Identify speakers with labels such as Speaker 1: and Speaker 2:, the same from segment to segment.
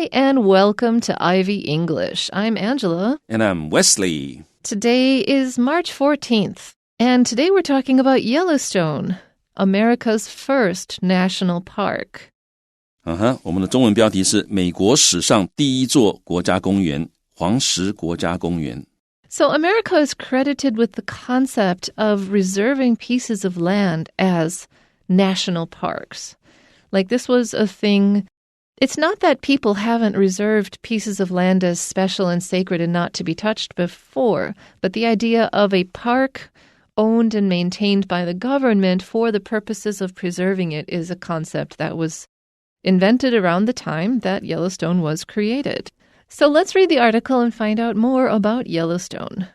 Speaker 1: Hi, and welcome to Ivy English. I'm Angela.
Speaker 2: And I'm Wesley.
Speaker 1: Today is March 14th, and today we're talking about Yellowstone, America's first national park.
Speaker 2: 我们的中文标题是美国史上第一座国家公园黄石国家公园。
Speaker 1: So America is credited with the concept of reserving pieces of land as national parks. Like this was a thing. It's not that people haven't reserved pieces of land as special and sacred and not to be touched before, but the idea of a park owned and maintained by the government for the purposes of preserving it is a concept that was invented around the time that Yellowstone was created. So let's read the article and find out more about Yellowstone.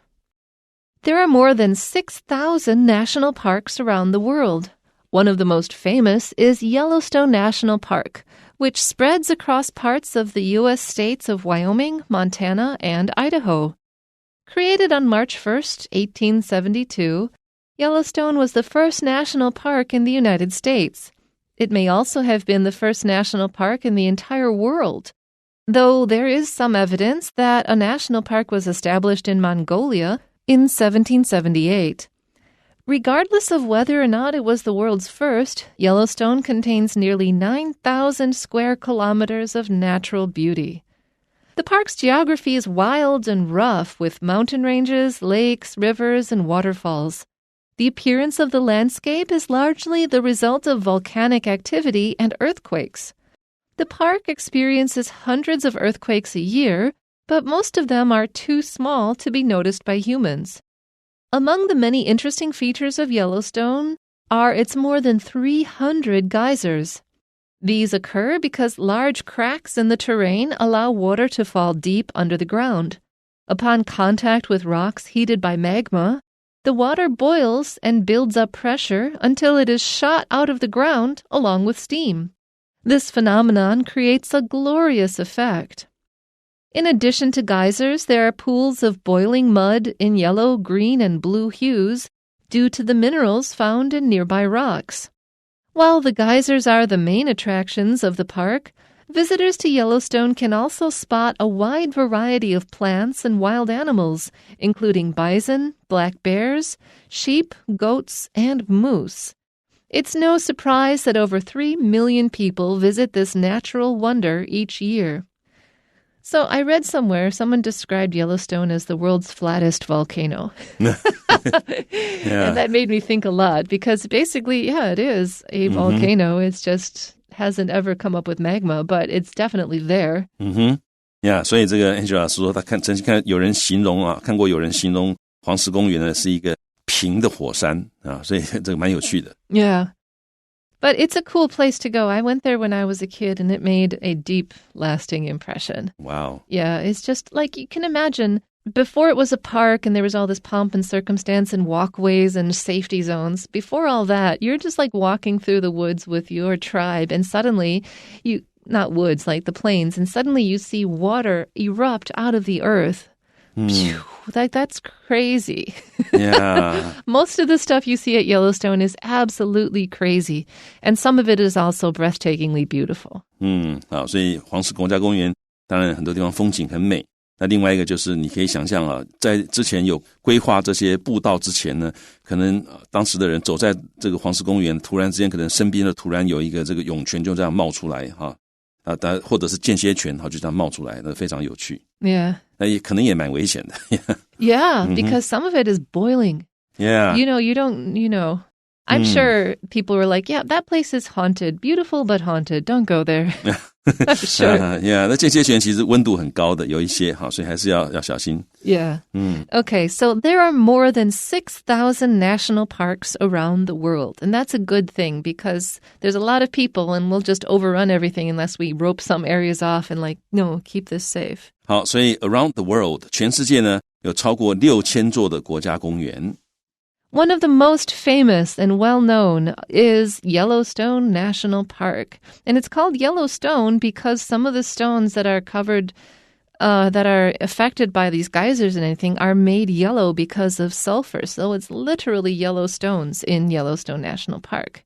Speaker 1: There are more than 6,000 national parks around the world. One of the most famous is Yellowstone National Park, which spreads across parts of the U.S. states of Wyoming, Montana, and Idaho. Created on March 1st, 1872, Yellowstone was the first national park in the United States. It may also have been the first national park in the entire world, though there is some evidence that a national park was established in Mongolia in 1778. Regardless of whether or not it was the world's first, Yellowstone contains nearly 9,000 square kilometers of natural beauty. The park's geography is wild and rough, with mountain ranges, lakes, rivers, and waterfalls. The appearance of the landscape is largely the result of volcanic activity and earthquakes. The park experiences hundreds of earthquakes a year, but most of them are too small to be noticed by humans. Among the many interesting features of Yellowstone are its more than 300 geysers. These occur because large cracks in the terrain allow water to fall deep under the ground. Upon contact with rocks heated by magma, the water boils and builds up pressure until it is shot out of the ground along with steam. This phenomenon creates a glorious effect. In addition to geysers, there are pools of boiling mud in yellow, green, and blue hues due to the minerals found in nearby rocks. While the geysers are the main attractions of the park, visitors to Yellowstone can also spot a wide variety of plants and wild animals, including bison, black bears, sheep, goats, and moose. It's no surprise that over 3 million people visit this natural wonder each year. So I read somewhere someone described Yellowstone as the world's flattest volcano.
Speaker 2: Yeah.
Speaker 1: And that made me think a lot because basically, yeah, it is a volcano. It's just hasn't ever come up with magma, but it's definitely there.
Speaker 2: Yeah, 所以这个 Angela 说他曾经看有人形容看过有人形容黄石公园呢是一个平的火山所以这个蛮有趣的。
Speaker 1: Yeah. But it's a cool place to go. I went there when I was a kid, and it made a deep, lasting impression.
Speaker 2: Wow.
Speaker 1: Yeah, it's just like you can imagine, before it was a park and there was all this pomp and circumstance and walkways and safety zones, before all that, you're just like walking through the woods with your tribe, and suddenly not woods, like the plains, and suddenly you see water erupt out of the earth. Phew, that's crazy.
Speaker 2: Yeah.
Speaker 1: Most of the stuff you see at Yellowstone is absolutely crazy, and some of it is also breathtakingly beautiful.
Speaker 2: 好，所以黄石国家公园当然很多地方风景很美。那另外一个就是你可以想象在之前有规划这些步道之前呢，可能当时的人走在这个黄石公园，突然之间可能身边的突然有一个这个涌泉就这样冒出来或者是间歇泉就这样冒出来，那非常有趣。
Speaker 1: Yeah.
Speaker 2: 那也可能也蛮危险的。
Speaker 1: Yeah, because some of it is boiling.
Speaker 2: Yeah.
Speaker 1: I'm sure people were like, yeah, that place is haunted. Beautiful, but haunted. Don't go there. I'm sure.
Speaker 2: Yeah, 那间歇泉其实温度很高的，有一些所以还是要小心。
Speaker 1: Yeah. Okay, so there are more than 6,000 national parks around the world. And that's a good thing because there's a lot of people and we'll just overrun everything unless we rope some areas off and no, keep this safe.
Speaker 2: 好，所以 around the world, 全世界呢有超过6000座的国家公园。
Speaker 1: One of the most famous and well-known is Yellowstone National Park. And it's called Yellowstone because some of the stones that are covered, that are affected by these geysers and anything are made yellow because of sulfur. So it's literally yellow stones in Yellowstone National Park.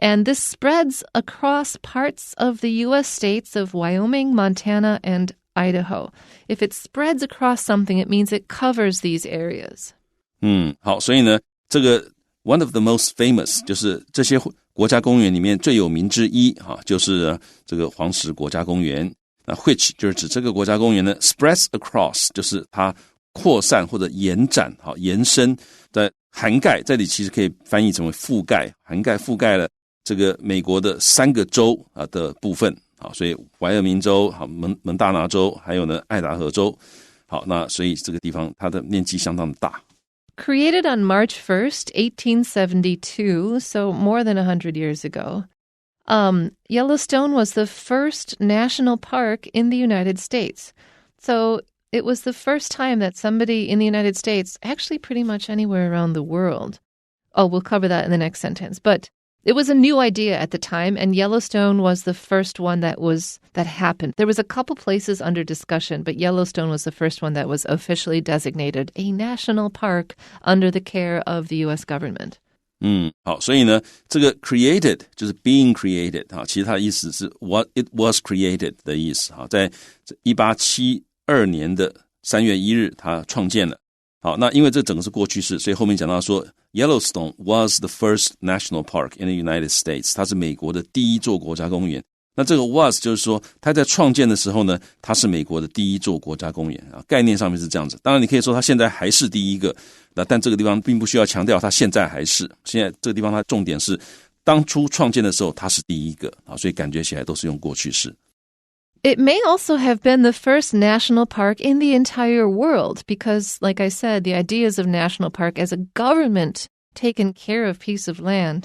Speaker 1: And this spreads across parts of the U.S. states of Wyoming, Montana, and Idaho. If it spreads across something, it means it covers these areas.
Speaker 2: 好，所以呢，这个 one of the most famous 就是这些国家公园里面最有名之一就是这个黄石国家公园。那 which 就是指这个国家公园呢 spreads across 就是它扩散或者延展延伸的涵盖，这里其实可以翻译成为覆盖，涵盖覆盖了这个美国的3个州的部分。好，所以怀俄明州、蒙大拿州，还有呢爱达荷州。好，那所以这个地方它的面积相当的大。
Speaker 1: Created on March 1st, 1872, so more than 100 years ago, Yellowstone was the first national park in the United States. So it was the first time that somebody in the United States, actually pretty much anywhere around the world, we'll cover that in the next sentence, but it was a new idea at the time, and Yellowstone was the first one that happened. There was a couple places under discussion, but Yellowstone was the first one that was officially designated a national park under the care of the U.S. government.
Speaker 2: 好，所以呢，这个 created 就是 being created 其实它的意思是 what it was created 的意思在1872年的3月1日它创建了。好，那因为这整个是过去式，所以后面讲到说 Yellowstone was the first national park in the United States. 它是美国的第一座国家公园。那这个 was 就是说它在创建的时候呢，它是美国的第一座国家公园概念上面是这样子。当然你可以说它现在还是第一个，但这个地方并不需要强调它现在还是。现在这个地方它重点是当初创建的时候它是第一个所以感觉起来都是用过去式。
Speaker 1: It may also have been the first national park in the entire world because, like I said, the ideas of national park as a government taking care of piece of land,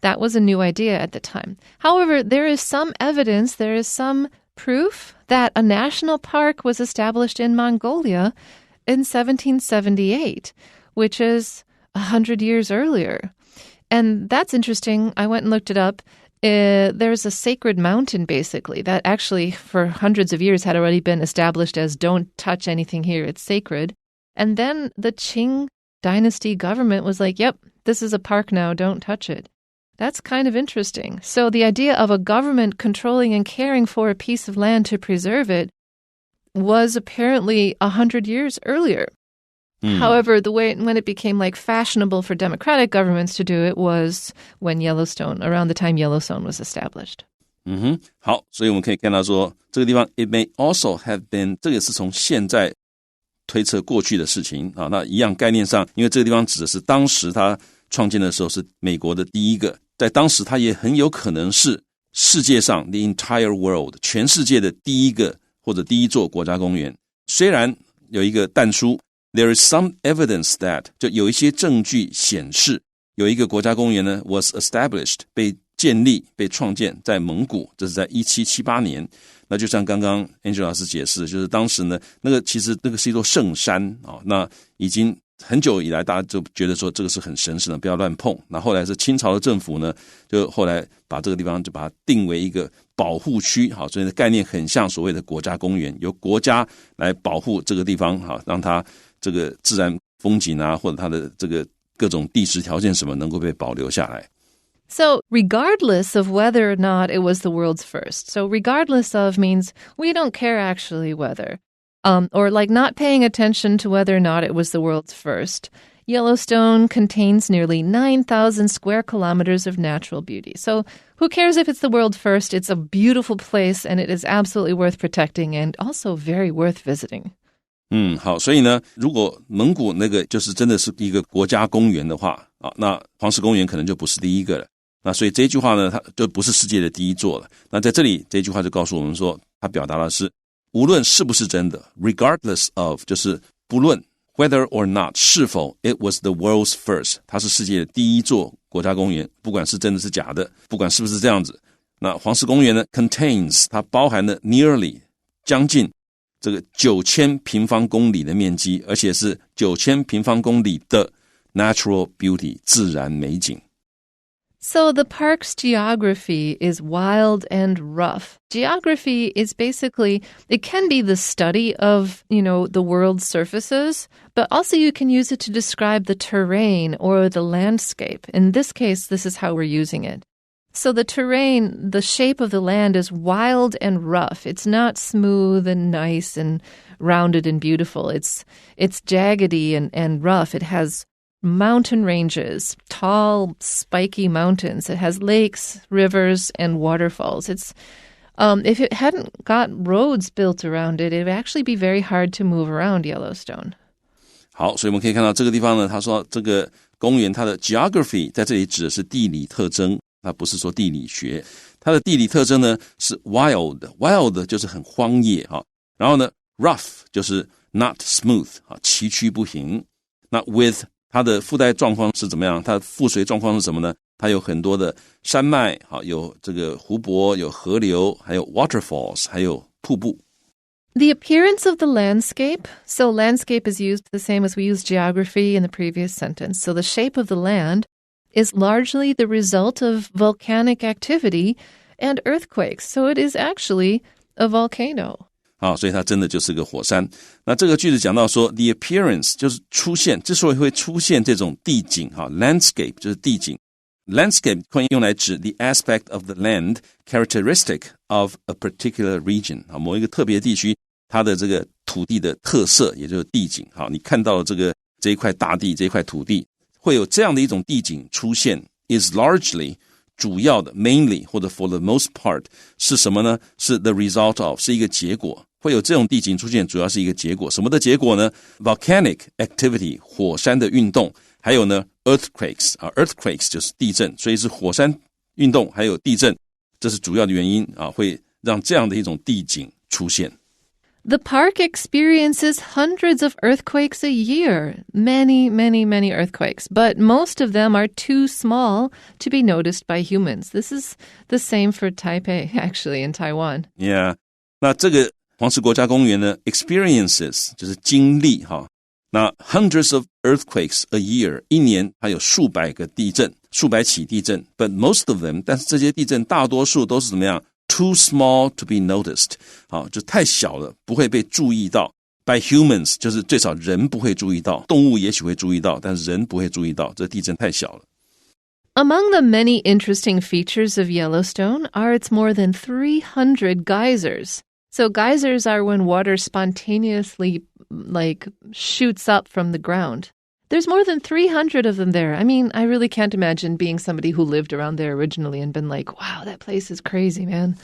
Speaker 1: that was a new idea at the time. However, there is some evidence, there is some proof that a national park was established in Mongolia in 1778, which is 100 years earlier. And that's interesting. I went and looked it up. There's a sacred mountain, basically, that actually for hundreds of years had already been established as don't touch anything here, it's sacred. And then the Qing dynasty government was like, yep, this is a park now, don't touch it. That's kind of interesting. So the idea of a government controlling and caring for a piece of land to preserve it was apparently 100 years earlier. However, the way when it became like fashionable for democratic governments to do it was when around the time Yellowstone was established.
Speaker 2: 好，所以我们可以看到说这个地方 it may also have been 这个是从现在推测过去的事情那一样概念上，因为这个地方指的是当时它创建的时候是美国的第一个，在当时它也很有可能是世界上 the entire world 全世界的第一个或者第一座国家公园。虽然有一个但书There is some evidence that 就有一些证据显示有一个国家公园呢 was established 被建立被创建在蒙古，这是在1778年。那就像刚刚 Angela 老师解释，就是当时呢其实那个是一座圣山那已经很久以来大家就觉得说这个是很神圣的，不要乱碰。那后来是清朝的政府呢就后来把这个地方就把它定为一个保护区所以的概念很像所谓的国家公园，由国家来保护这个地方让它这个自然风景或者它的这个各种地质条件什么能够被保留下来。
Speaker 1: So regardless of whether or not it was the world's first, so regardless of means we don't care actually whether, or like not paying attention to whether or not it was the world's first, Yellowstone contains nearly 9,000 square kilometers of natural beauty. So who cares if it's the world first? It's a beautiful place and it is absolutely worth protecting and also very worth visiting.
Speaker 2: 好，所以呢如果蒙古那个就是真的是一个国家公园的话那黄石公园可能就不是第一个了。那所以这句话呢它就不是世界的第一座了。那在这里这句话就告诉我们说，它表达的是无论是不是真的 regardless of 就是不论 whether or not 是否 it was the world's first 它是世界的第一座国家公园，不管是真的是假的，不管是不是这样子。那黄石公园呢 contains 它包含了 nearly 将近这个9000平方公里的面积，而且是9000平方公里的 natural beauty 自然美景。
Speaker 1: So the park's geography is wild and rough. Geography is basically, it can be the study of, the world's surfaces, but also you can use it to describe the terrain or the landscape. In this case, this is how we're using it. So the terrain, the shape of the land is wild and rough. It's not smooth and nice and rounded and beautiful. It's jaggedy and rough. It has mountain ranges, tall, spiky mountains. It has lakes, rivers, and waterfalls. If it hadn't got roads built around it, it would actually be very hard to move around Yellowstone.
Speaker 2: 好，所以我们可以看到这个地方呢，他说这个公园它的 geography 在这里指的是地理特征，它不是说地理学。它的地理特征呢是 wild 就是很荒野，然后呢 rough 就是 not smooth， 崎岖不平。那 with 它的附带状况是怎么样？它的附随状况是什么呢？它有很多的山脉，有这个湖泊，有河流，还有 waterfalls， 还有瀑布。
Speaker 1: The appearance of the landscape. So landscape is used the same as we use geography in the previous sentence. So the shape of the land is largely the result of volcanic activity and earthquakes. So it is actually a volcano.
Speaker 2: 好，所以它真的就是个火山。那这个句子讲到说 the appearance 就是出现，之所以会出现这种地景，landscape 就是地景。Landscape 可以用来指 the aspect of the land characteristic of a particular region， 某一个特别地区它的这个土地的特色，也就是地景。好，你看到了这一块大地，这一块土地会有这样的一种地景出现 is largely 主要的 mainly 或者 for the most part 是什么呢？是 the result of 是一个结果，会有这种地景出现主要是一个结果。什么的结果呢？ Volcanic activity 火山的运动，还有呢 earthquakes earthquakes 就是地震，所以是火山运动还有地震，这是主要的原因会让这样的一种地景出现。
Speaker 1: The park experiences hundreds of earthquakes a year. Many, many, many earthquakes. But most of them are too small to be noticed by humans. This is the same for Taipei, actually, in Taiwan.
Speaker 2: Yeah. 那这个黄石国家公园呢 experiences 就是经历那 hundreds of earthquakes a year 一年它有数百个地震，数百起地震 but most of them 但是这些地震大多数都是怎么样？Too small to be noticed 就太小了，不会被注意到。By humans 就是最少人不会注意到，动物也许会注意到，但是人不会注意到，这地震太小了。
Speaker 1: Among the many interesting features of Yellowstone are its more than 300 geysers. So geysers are when water spontaneously shoots up from the ground. There's more than 300 of them there. I mean, I really can't imagine being somebody who lived around there originally and been like, wow, that place is crazy, man.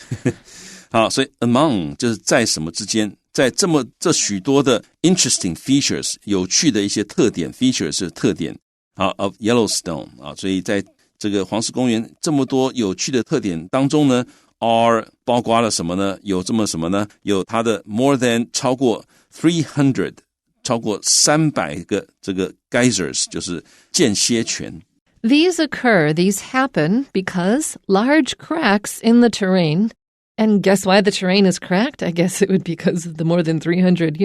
Speaker 2: 好，所以 among 就是在什么之间，在这许多的 interesting features 有趣的一些特点 features 是特点of Yellowstone 所以在这个黄石公园这么多有趣的特点当中呢 are 包括了什么呢？有这么什么呢？有它的 more than 超过300超过300个这个 geysers 就是间歇泉。
Speaker 1: These happen because large cracks in the terrain. And guess why the terrain is cracked? I guess it would be because of the more than 300,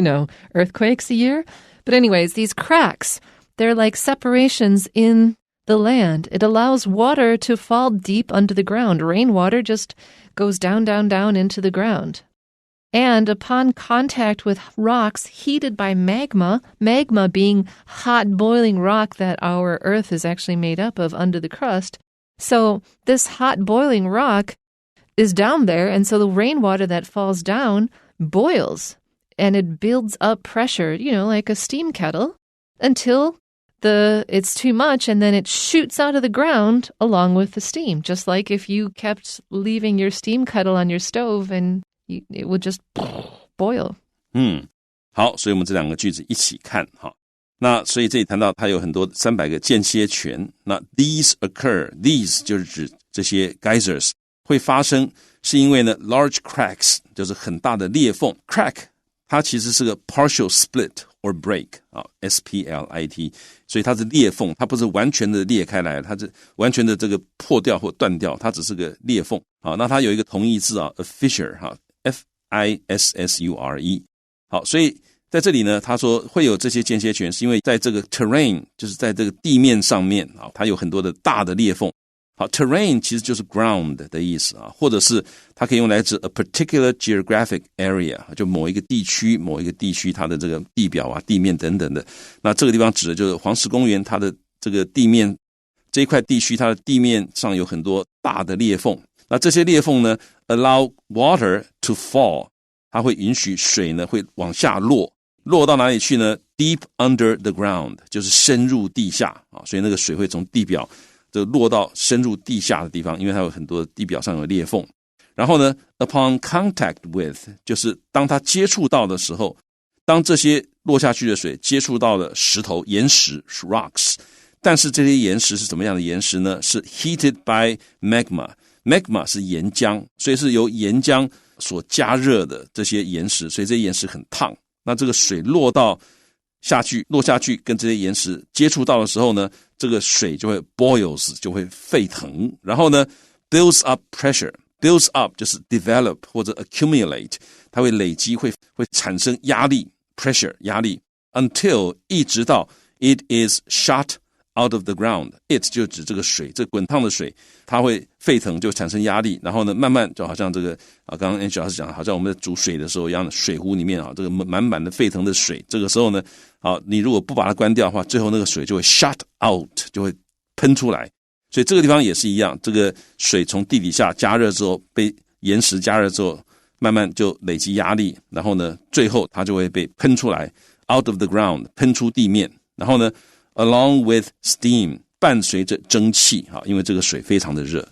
Speaker 1: earthquakes a year. But anyways, these cracks, they're like separations in the land. It allows water to fall deep under the ground. Rainwater just goes down, down, down into the ground. And upon contact with rocks heated by magma being hot boiling rock that our Earth is actually made up of under the crust. So this hot boiling rock is down there, and so the rainwater that falls down boils, and it builds up pressure, like a steam kettle, until it's too much, and then it shoots out of the ground along with the steam, just like if you kept leaving your steam kettle on your stove and it would just boil.
Speaker 2: 好，所以我们这两个句子一起看那所以这里谈到它有很多300个间歇泉，那 these occur, these 就是指这些 geysers 会发生，是因为呢 large cracks 就是很大的裂缝 crack 它其实是个 partial split or break S-P-L-I-T 所以它是裂缝，它不是完全的裂开来，它是完全的这个破掉或断掉，它只是个裂缝那它有一个同义字a fissure F-I-S-S-U-R-E 好，所以在这里呢他说会有这些间歇泉是因为在这个 terrain 就是在这个地面上面它有很多的大的裂缝好 terrain 其实就是 ground 的意思或者是它可以用来指 a particular geographic area 就某一个地区它的这个地表地面等等的，那这个地方指的就是黄石公园它的这个地面这一块地区它的地面上有很多大的裂缝。那这些裂缝呢 allow water to fall， 它会允许水呢会往下落，落到哪里去呢？ Deep under the ground， 就是深入地下所以那个水会从地表就落到深入地下的地方，因为它有很多地表上有裂缝。然后呢 upon contact with， 就是当它接触到的时候，当这些落下去的水接触到了石头岩石 rocks， 但是这些岩石是怎么样的岩石呢？是 heated by magma 是岩浆，所以是由岩浆所加热的这些岩石，所以这些岩石很烫。那这个水落下去跟这些岩石接触到的时候呢，这个水就会 boils， 就会沸腾。然后呢 builds up pressure， builds up 就是 develop 或者 accumulate， 它会累积，会产生压力 pressure 压力 until 一直到 it is shot out of the ground， it 就指这个水，这滚烫的水它会沸腾，就产生压力，然后呢慢慢就好像这个刚刚 Angie 老师讲，好像我们在煮水的时候一样的，水壶里面这个满满的沸腾的水，这个时候呢你如果不把它关掉的话，最后那个水就会 shut out， 就会喷出来。所以这个地方也是一样，这个水从地底下加热之后，被岩石加热之后，慢慢就累积压力，然后呢最后它就会被喷出来 out of the ground， 喷出地面。然后呢along with steam， 伴随着蒸汽因为这个水非常的热。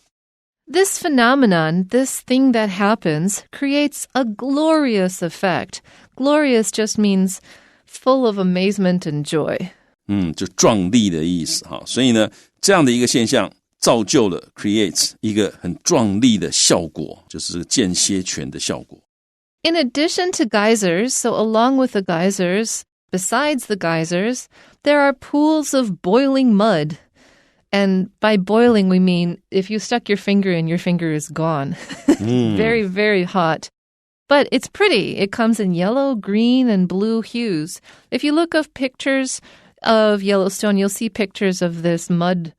Speaker 1: This phenomenon, this thing that happens, creates a glorious effect. Glorious just means full of amazement and joy.
Speaker 2: 就壮丽的意思所以呢这样的一个现象造就了 creates 一个很壮丽的效果，就是这个间歇泉的效果。
Speaker 1: In addition to geysers, so along with the geysers, besides the geysers, there are pools of boiling mud. And by boiling, we mean if you stuck your finger in, your finger is gone. Very, very hot. But it's pretty. It comes in yellow, green, and blue hues. If you look up pictures of Yellowstone, you'll see pictures of these mud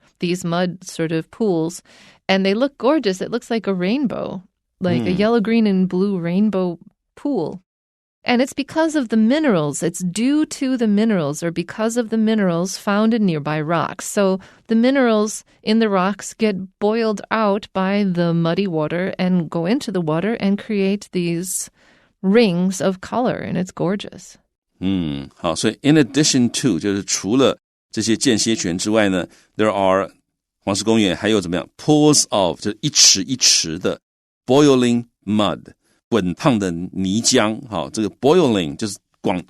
Speaker 1: sort of pools, and they look gorgeous. It looks like a rainbow, like a yellow, green, and blue rainbow pool. And it's because of the minerals. It's due to the minerals or because of the minerals found in nearby rocks. So the minerals in the rocks get boiled out by the muddy water and go into the water and create these rings of color, and it's gorgeous.
Speaker 2: 好，所以 in addition to 就是除了这些间歇泉之外呢 there are 黄石公园还有怎么样 pools of 就是一池一池的 boiling mud滚烫的泥浆这个 boiling 就是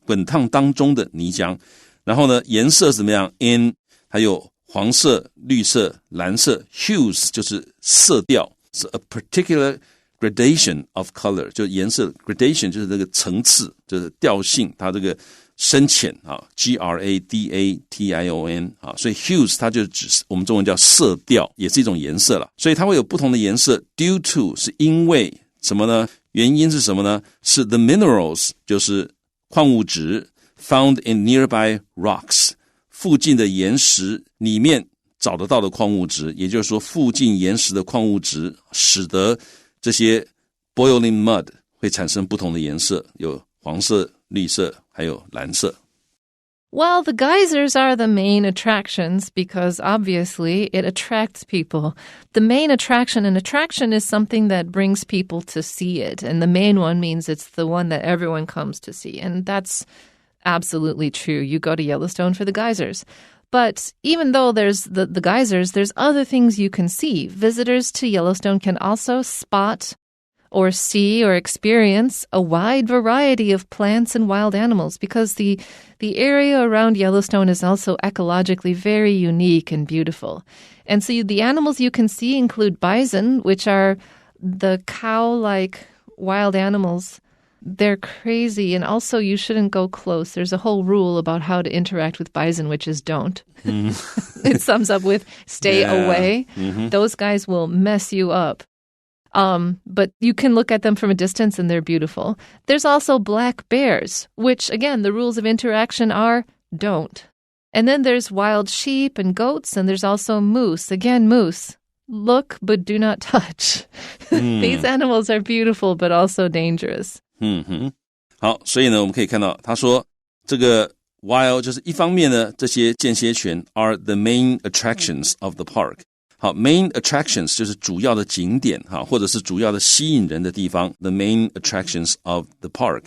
Speaker 2: 滚烫当中的泥浆，然后呢颜色是怎么样 in 还有黄色绿色蓝色 hues 就是色调，是 a particular gradation of color 就颜色 gradation 就是这个层次，就是调性，它这个深浅gradation所以 hues 它就指我们中文叫色调，也是一种颜色了，所以它会有不同的颜色 due to 是因为什么呢？原因是什么呢？是 the minerals 就是矿物质 found in nearby rocks 附近的岩石里面找得到的矿物质，也就是说附近岩石的矿物质使得这些 boiling mud 会产生不同的颜色，有黄色绿色还有蓝色。
Speaker 1: Well, the geysers are the main attractions because obviously it attracts people. The main attraction, an attraction is something that brings people to see it. And the main one means it's the one that everyone comes to see. And that's absolutely true. You go to Yellowstone for the geysers. But even though there's the geysers, there's other things you can see. Visitors to Yellowstone can also spot or see or experience a wide variety of plants and wild animals because the area around Yellowstone is also ecologically very unique and beautiful. And so the animals you can see include bison, which are the cow-like wild animals. They're crazy, and also you shouldn't go close. There's a whole rule about how to interact with bison, which is don't. It sums up with stay away. Those guys will mess you up. But you can look at them from a distance and they're beautiful. There's also black bears, which, again, the rules of interaction are don't. And then there's wild sheep and goats, and there's also moose. Again, moose. Look, but do not touch. These animals are beautiful, but also dangerous.
Speaker 2: 好，所以呢，我们可以看到，他说这个 while 就是一方面呢，这些间歇泉 are the main attractions of the park。好 ，main attractions 就是主要的景点哈，或者是主要的吸引人的地方 ，the main attractions of the park。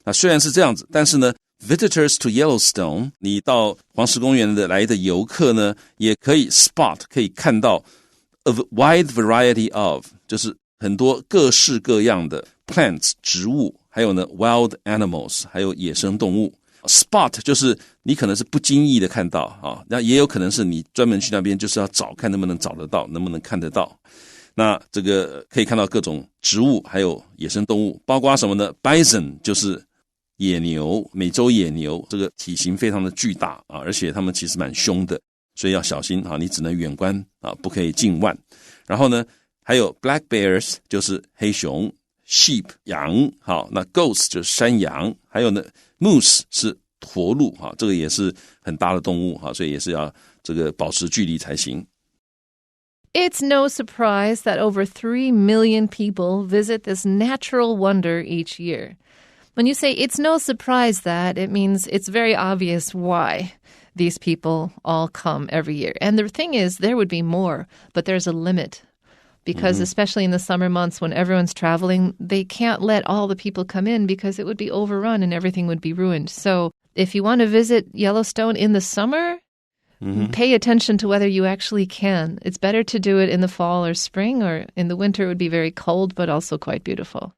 Speaker 2: 那虽然是这样子，但是呢 ，visitors to Yellowstone， 你到黄石公园的来的游客呢，也可以 spot 可以看到 a wide variety of， 就是很多各式各样的 plants 植物，还有呢 wild animals， 还有野生动物。spot 就是你可能是不经意的看到啊，那也有可能是你专门去那边就是要找看能不能找得到，能不能看得到。那这个可以看到各种植物还有野生动物，包括什么呢 ？Bison 就是野牛，美洲野牛，这个体型非常的巨大啊，而且它们其实蛮凶的，所以要小心啊，你只能远观啊，不可以近望。然后呢，还有 black bears 就是黑熊。sheep 羊，好，那 goats 就是山羊，还有呢 moose 是驼鹿，这个也是很大的动物，所以也是要这个保持距离才行。
Speaker 1: It's no surprise that over 3 million people visit this natural wonder each year. When you say it's no surprise that, it means it's very obvious why these people all come every year. And the thing is, there would be more, but there's a limit.Because especially in the summer months when everyone's traveling, they can't let all the people come in because it would be overrun and everything would be ruined. So if you want to visit Yellowstone in the summer, pay attention to whether you actually can. It's better to do it in the fall or spring, or in the winter it would be very cold, but also quite beautiful.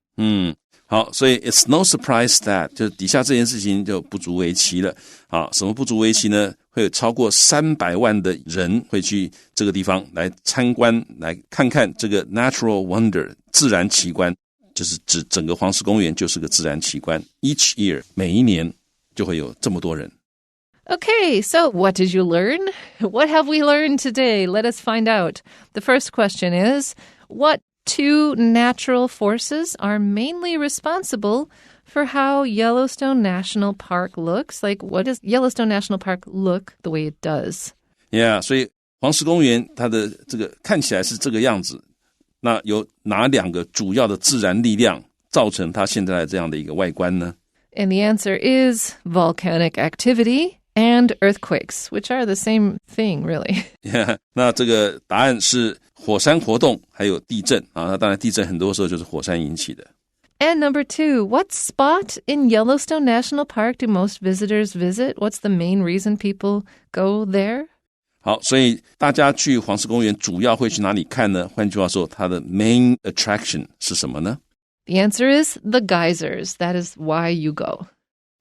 Speaker 2: 好，所以 it's no surprise that 就底下这件事情就不足为奇了。好，什么不足为奇呢？会有超过300万的人会去这个地方来参观，来看看这个 natural wonder 自然奇观，就是指整个黄石公园就是个自然奇观。Each year 每一年就会有这么多人。
Speaker 1: Okay, so what did you learn? What have we learned today? Let us find out. The first question is, what 2 natural forces are mainly responsible for how Yellowstone National Park looks? Like, what does Yellowstone National Park look the way it does?
Speaker 2: Yeah, 所以黄石公园它的这个看起来是这个样子，那有哪2个主要的自然力量造成它现在这样的一个外观呢？
Speaker 1: And the answer is volcanic activity and earthquakes, which are the same thing, really.
Speaker 2: Yeah, 那这个答案是火山活动还有地震啊，那当然地震很多时候就是火山引起的。
Speaker 1: And number 2, what spot in Yellowstone National Park do most visitors visit? What's the main reason people go there?
Speaker 2: 好，所以大家去黄石公园主要会去哪里看呢？换句话说，它的 main attraction 是什么呢？
Speaker 1: The answer is the geysers. That is why you go.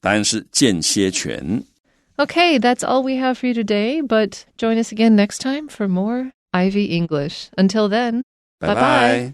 Speaker 2: 答案是间歇泉。
Speaker 1: Okay, that's all we have for you today, but join us again next time for more Ivy English. Until then, bye-bye.